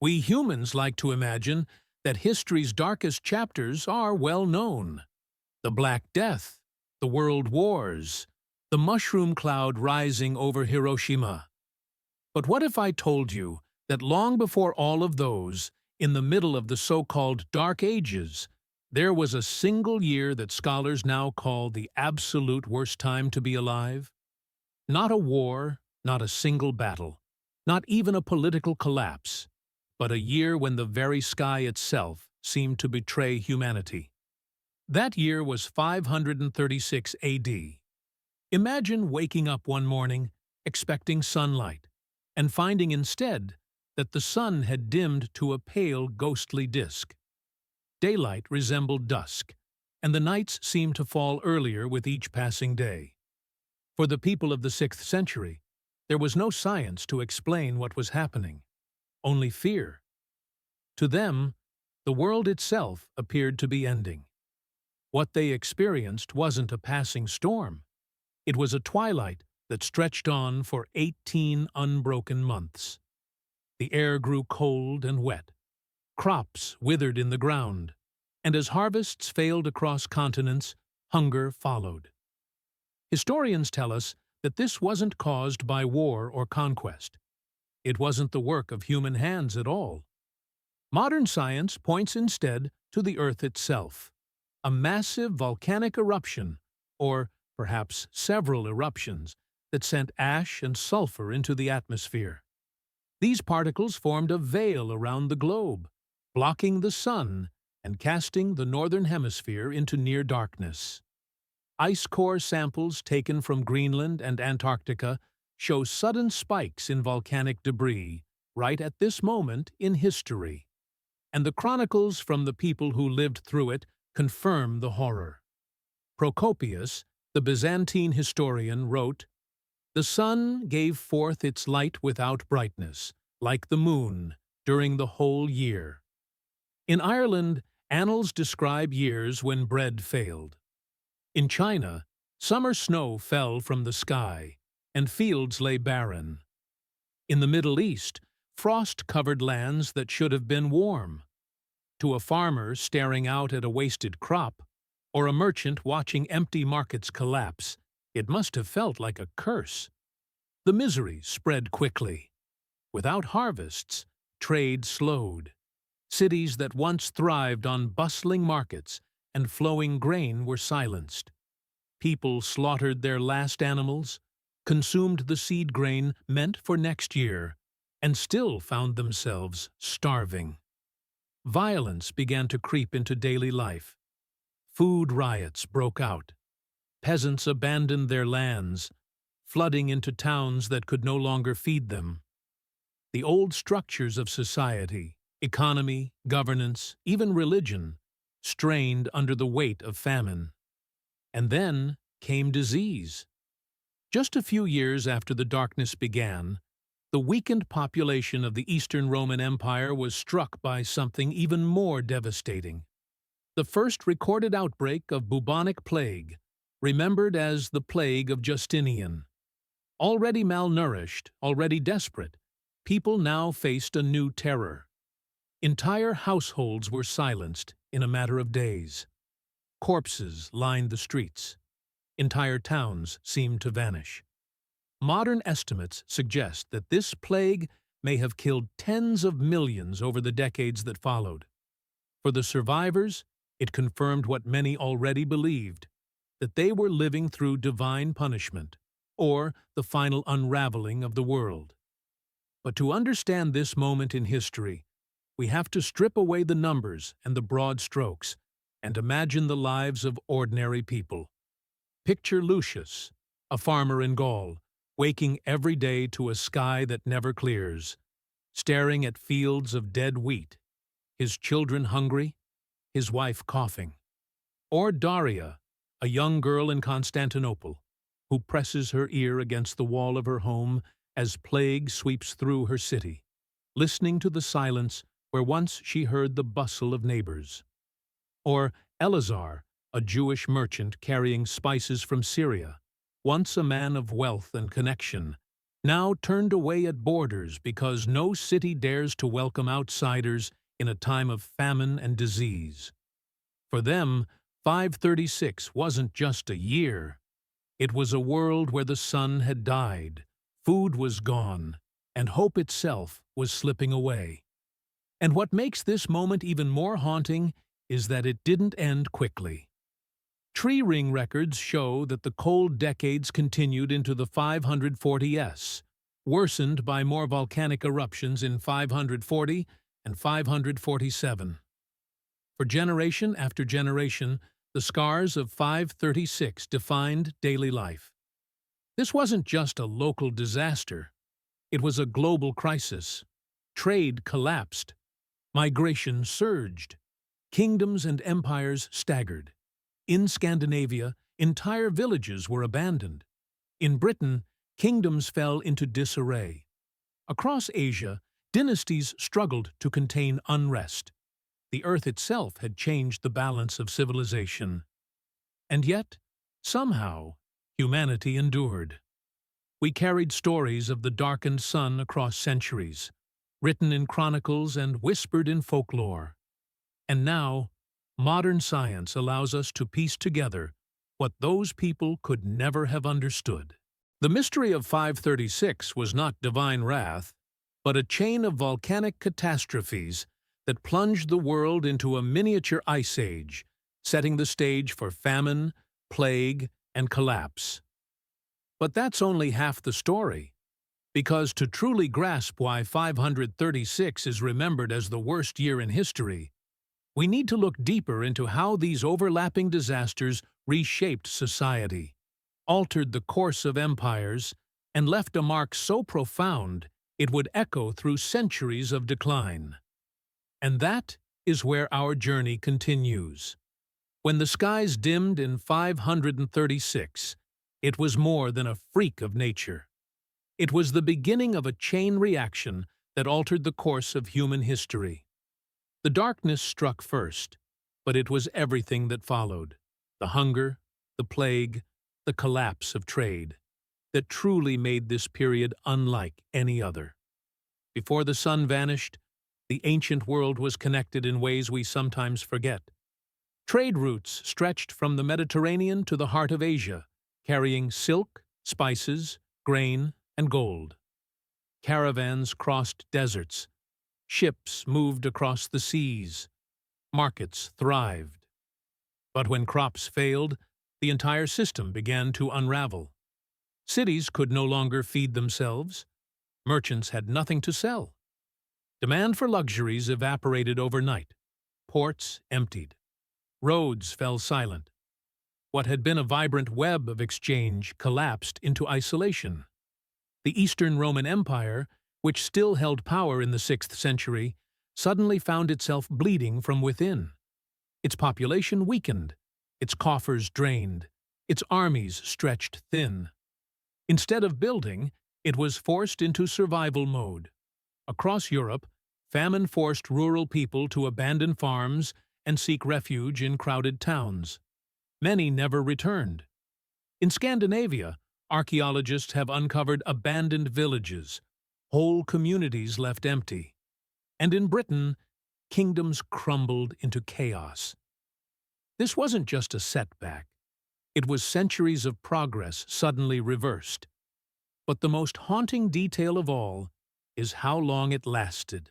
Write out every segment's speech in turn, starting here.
We humans like to imagine that history's darkest chapters are well known. The Black Death, the World Wars, the mushroom cloud rising over Hiroshima. But what if I told you that long before all of those, in the middle of the so-called Dark Ages, there was a single year that scholars now call the absolute worst time to be alive? Not a war, not a single battle, not even a political collapse, but a year when the very sky itself seemed to betray humanity. That year was 536 AD. Imagine waking up one morning, expecting sunlight, and finding instead that the sun had dimmed to a pale, ghostly disk. Daylight resembled dusk, and the nights seemed to fall earlier with each passing day. For the people of the 6th century, there was no science to explain what was happening, only fear. To them, the world itself appeared to be ending. What they experienced wasn't a passing storm. It was a twilight that stretched on for 18 unbroken months. The air grew cold and wet. Crops withered in the ground, and as harvests failed across continents, hunger followed. Historians tell us that this wasn't caused by war or conquest. It wasn't the work of human hands at all. Modern science points instead to the Earth itself, a massive volcanic eruption, or perhaps several eruptions, that sent ash and sulfur into the atmosphere. These particles formed a veil around the globe, blocking the sun and casting the northern hemisphere into near darkness. Ice core samples taken from Greenland and Antarctica show sudden spikes in volcanic debris right at this moment in history. And the chronicles from the people who lived through it confirm the horror. Procopius, the Byzantine historian, wrote, "The sun gave forth its light without brightness, like the moon, during the whole year." In Ireland, annals describe years when bread failed. In China, summer snow fell from the sky, and fields lay barren. In the Middle East, frost covered lands that should have been warm. To a farmer staring out at a wasted crop, or a merchant watching empty markets collapse, it must have felt like a curse. The misery spread quickly. Without harvests, trade slowed. Cities that once thrived on bustling markets and flowing grain were silenced. People slaughtered their last animals, consumed the seed grain meant for next year, and still found themselves starving. Violence began to creep into daily life. Food riots broke out. Peasants abandoned their lands, flooding into towns that could no longer feed them. The old structures of society, economy, governance, even religion, strained under the weight of famine. And then came disease. Just a few years after the darkness began, the weakened population of the Eastern Roman Empire was struck by something even more devastating. The first recorded outbreak of bubonic plague, remembered as the Plague of Justinian. Already malnourished, already desperate, people now faced a new terror. Entire households were silenced in a matter of days. Corpses lined the streets. Entire towns seemed to vanish. Modern estimates suggest that this plague may have killed tens of millions over the decades that followed. For the survivors, it confirmed what many already believed, that they were living through divine punishment, or the final unraveling of the world. But to understand this moment in history, we have to strip away the numbers and the broad strokes, and imagine the lives of ordinary people. Picture Lucius, a farmer in Gaul, waking every day to a sky that never clears, staring at fields of dead wheat, his children hungry, his wife coughing. Or Daria, a young girl in Constantinople, who presses her ear against the wall of her home as plague sweeps through her city, listening to the silence where once she heard the bustle of neighbors. Or Eleazar, a Jewish merchant carrying spices from Syria, once a man of wealth and connection, now turned away at borders because no city dares to welcome outsiders in a time of famine and disease. For them, 536 wasn't just a year. It was a world where the sun had died, food was gone, and hope itself was slipping away. And what makes this moment even more haunting is that it didn't end quickly. Tree ring records show that the cold decades continued into the 540s, worsened by more volcanic eruptions in 540 and 547. For generation after generation, the scars of 536 defined daily life. This wasn't just a local disaster. It was a global crisis. Trade collapsed. Migration surged. Kingdoms and empires staggered. In Scandinavia, entire villages were abandoned. In Britain, kingdoms fell into disarray. Across Asia, dynasties struggled to contain unrest. The earth itself had changed the balance of civilization. And yet, somehow, humanity endured. We carried stories of the darkened sun across centuries, written in chronicles and whispered in folklore. And now, modern science allows us to piece together what those people could never have understood. The mystery of 536 was not divine wrath, but a chain of volcanic catastrophes that plunged the world into a miniature ice age, setting the stage for famine, plague, and collapse. But that's only half the story, because to truly grasp why 536 is remembered as the worst year in history, we need to look deeper into how these overlapping disasters reshaped society, altered the course of empires, and left a mark so profound it would echo through centuries of decline. And that is where our journey continues. When the skies dimmed in 536, it was more than a freak of nature. It was the beginning of a chain reaction that altered the course of human history. The darkness struck first, but it was everything that followed: the hunger, the plague, the collapse of trade, that truly made this period unlike any other. Before the sun vanished, the ancient world was connected in ways we sometimes forget. Trade routes stretched from the Mediterranean to the heart of Asia, carrying silk, spices, grain, and gold. Caravans crossed deserts. Ships moved across the seas. Markets thrived. But when crops failed, the entire system began to unravel. Cities could no longer feed themselves. Merchants had nothing to sell. Demand for luxuries evaporated overnight. Ports emptied. Roads fell silent. What had been a vibrant web of exchange collapsed into isolation. The Eastern Roman Empire, which still held power in the 6th century, suddenly found itself bleeding from within. Its population weakened, its coffers drained, its armies stretched thin. Instead of building, it was forced into survival mode. Across Europe, famine forced rural people to abandon farms and seek refuge in crowded towns. Many never returned. In Scandinavia, archaeologists have uncovered abandoned villages, whole communities left empty. And in Britain, kingdoms crumbled into chaos. This wasn't just a setback. It was centuries of progress suddenly reversed. But the most haunting detail of all is how long it lasted.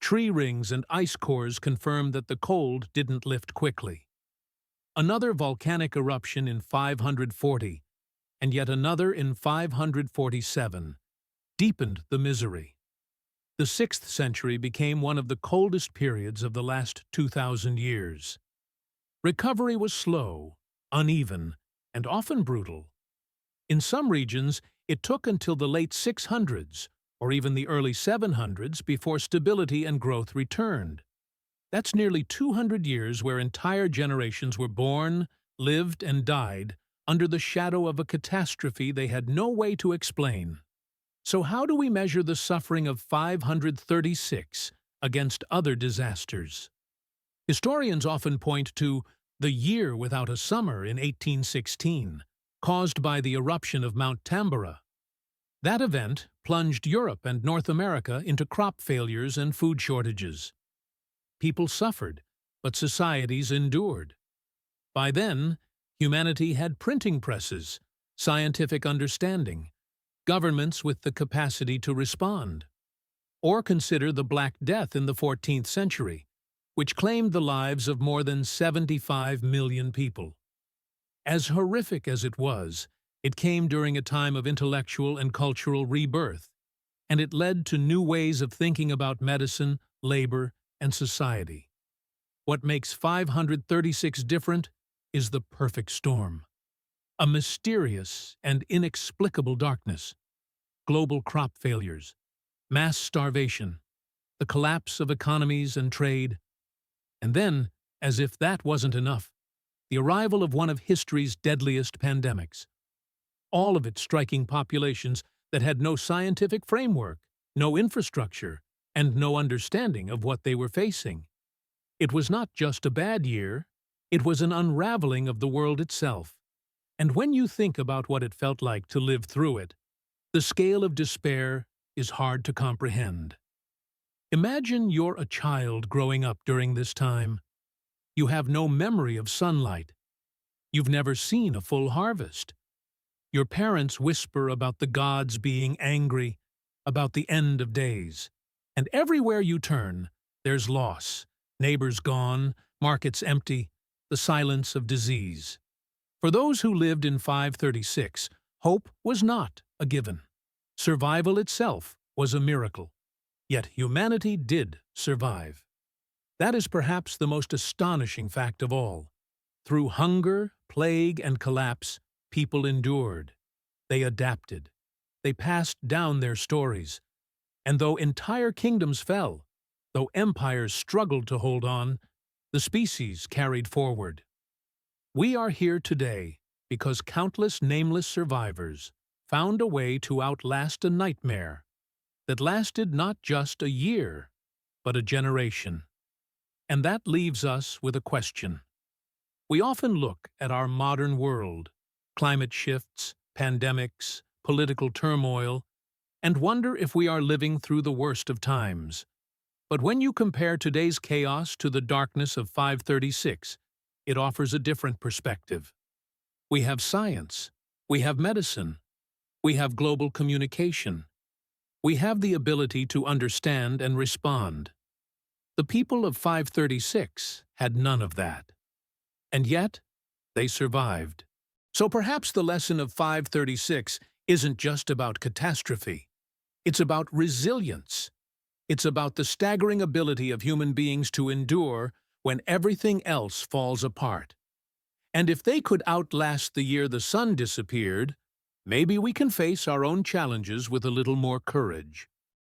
Tree rings and ice cores confirm that the cold didn't lift quickly. Another volcanic eruption in 540, and yet another in 547, deepened the misery. The 6th century became one of the coldest periods of the last 2,000 years. Recovery was slow, uneven, and often brutal. In some regions, it took until the late 600s, or even the early 700s, before stability and growth returned. That's nearly 200 years where entire generations were born, lived, and died under the shadow of a catastrophe they had no way to explain. So how do we measure the suffering of 536 against other disasters? Historians often point to the year without a summer in 1816, caused by the eruption of Mount Tambora. That event plunged Europe and North America into crop failures and food shortages. People suffered, but societies endured. By then, humanity had printing presses, scientific understanding, governments with the capacity to respond. Or consider the Black Death in the 14th century, which claimed the lives of more than 75 million people. As horrific as it came during a time of intellectual and cultural rebirth, and it led to new ways of thinking about medicine, labor, and society. What makes 536 different is the perfect storm. A mysterious and inexplicable darkness, global crop failures, mass starvation, the collapse of economies and trade, and then, as if that wasn't enough, the arrival of one of history's deadliest pandemics. All of it striking populations that had no scientific framework, no infrastructure, and no understanding of what they were facing. It was not just a bad year, it was an unraveling of the world itself. And when you think about what it felt like to live through it, the scale of despair is hard to comprehend. Imagine you're a child growing up during this time. You have no memory of sunlight. You've never seen a full harvest. Your parents whisper about the gods being angry, about the end of days. And everywhere you turn, there's loss. Neighbors gone, markets empty, the silence of disease. For those who lived in 536, hope was not a given. Survival itself was a miracle. Yet humanity did survive. That is perhaps the most astonishing fact of all. Through hunger, plague, and collapse, people endured. They adapted. They passed down their stories. And though entire kingdoms fell, though empires struggled to hold on, the species carried forward. We are here today because countless nameless survivors found a way to outlast a nightmare that lasted not just a year, but a generation. And that leaves us with a question. We often look at our modern world, climate shifts, pandemics, political turmoil, and wonder if we are living through the worst of times. But when you compare today's chaos to the darkness of 536, it offers a different perspective. We have science, we have medicine, we have global communication. We have the ability to understand and respond. The people of 536 had none of that. And yet, they survived. So perhaps the lesson of 536 isn't just about catastrophe. It's about resilience. It's about the staggering ability of human beings to endure when everything else falls apart. And if they could outlast the year the sun disappeared, maybe we can face our own challenges with a little more courage.